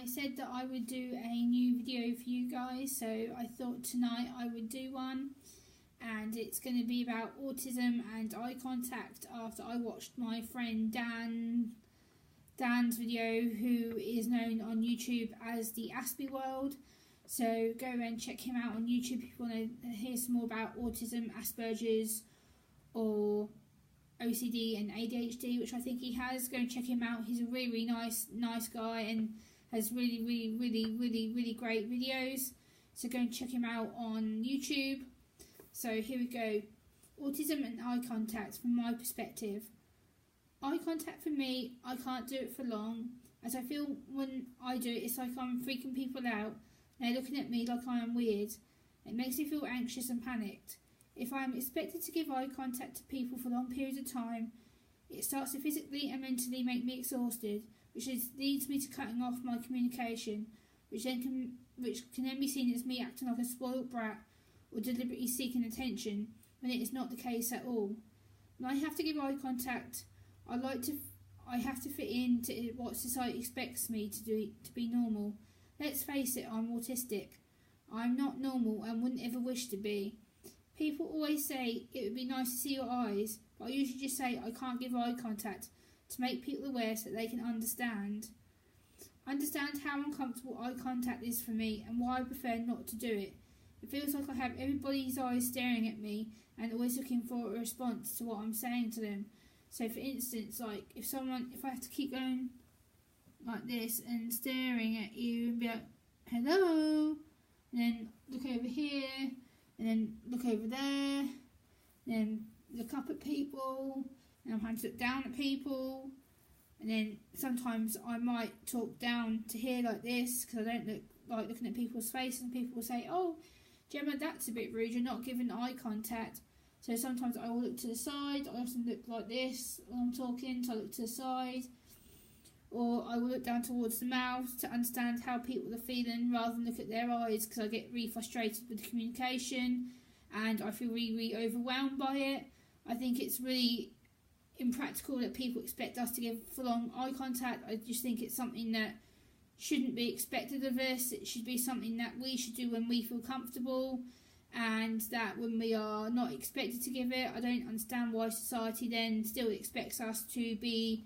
I said that I would do a new video for you guys, so I thought tonight I would do one, and it's going to be about autism and eye contact after I watched my friend Dan's video, who is known on YouTube as the Aspie World. So go and check him out on YouTube if you want to hear some more about autism, Asperger's or OCD and ADHD, which I think he has. Go and check him out. He's a really nice guy and has really great videos. So go and check him out on YouTube. So here we go. Autism and eye contact from my perspective. Eye contact for me, I can't do it for long, as I feel when I do it, it's like I'm freaking people out. They're looking at me like I am weird. It makes me feel anxious and panicked. If I am expected to give eye contact to people for long periods of time, it starts to physically and mentally make me exhausted, which leads me to cutting off my communication, which can then be seen as me acting like a spoiled brat or deliberately seeking attention, when it is not the case at all. When I have to give eye contact, I have to fit into what society expects me to do to be normal. Let's face it, I'm autistic. I'm not normal and wouldn't ever wish to be. People always say it would be nice to see your eyes, but I usually just say I can't give eye contact to make people aware so that they can understand. Understand how uncomfortable eye contact is for me and why I prefer not to do it. It feels like I have everybody's eyes staring at me and always looking for a response to what I'm saying to them. So for instance, like if I have to keep going like this and staring at you and be like, hello, and then look over here, and then look over there, and then look up at people, and I'm having to look down at people, and then sometimes I might talk down to here like this because I don't like looking at people's faces, and people will say, oh, Gemma, that's a bit rude, you're not giving eye contact. So sometimes I will look to the side, I often look like this when I'm talking, so I look to the side, or I will look down towards the mouth to understand how people are feeling rather than look at their eyes, because I get really frustrated with the communication and I feel really overwhelmed by it. I think it's really impractical that people expect us to give full-on eye contact. I just think it's something that shouldn't be expected of us. It should be something that we should do when we feel comfortable, and that when we are not expected to give it, I don't understand why society then still expects us to be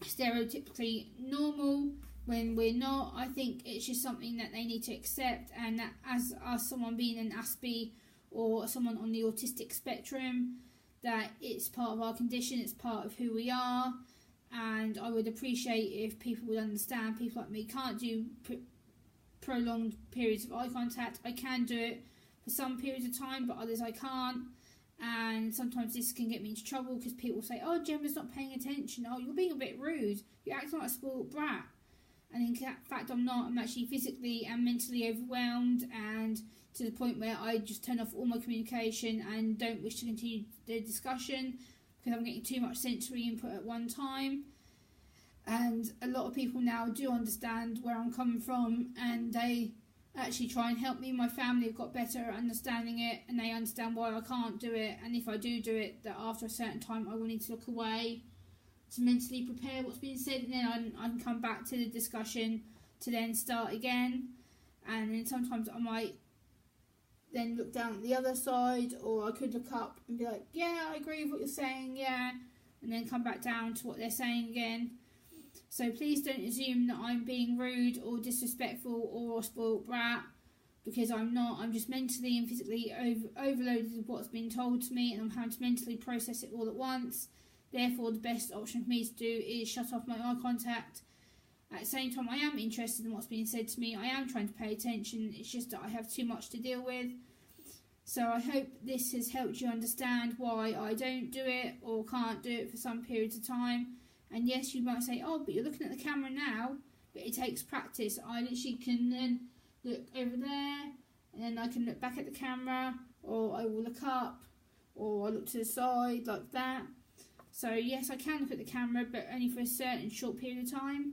stereotypically normal when we're not. I think it's just something that they need to accept, and that as someone being an Aspie or someone on the autistic spectrum, that it's part of our condition, it's part of who we are, and I would appreciate if people would understand. People like me can't do prolonged periods of eye contact. I can do it for some periods of time, but others I can't. And sometimes this can get me into trouble because people say, oh, Gemma's not paying attention, oh, you're being a bit rude, you're acting like a spoiled brat. And in fact I'm not. I'm actually physically and mentally overwhelmed, and to the point where I just turn off all my communication and don't wish to continue the discussion because I'm getting too much sensory input at one time. And a lot of people now do understand where I'm coming from, and they actually try and help me. My family have got better at understanding it, and they understand why I can't do it, and if I do it, that after a certain time I will need to look away to mentally prepare what's being said, and then I can come back to the discussion to then start again. And then sometimes I might then look down at the other side, or I could look up and be like, yeah, I agree with what you're saying, yeah, and then come back down to what they're saying again. So please don't assume that I'm being rude or disrespectful or a spoiled brat, because I'm not. I'm just mentally and physically overloaded with what's been told to me, and I'm having to mentally process it all at once. Therefore, the best option for me to do is shut off my eye contact. At the same time, I am interested in what's being said to me. I am trying to pay attention. It's just that I have too much to deal with. So I hope this has helped you understand why I don't do it or can't do it for some periods of time. And yes, you might say, oh, but you're looking at the camera now, but it takes practice. I literally can then look over there, and then I can look back at the camera, or I will look up, or I look to the side like that. So yes, I can look at the camera, but only for a certain short period of time.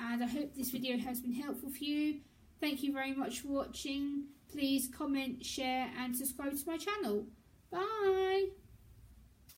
And I hope this video has been helpful for you. Thank you very much for watching. Please comment, share and subscribe to my channel. Bye!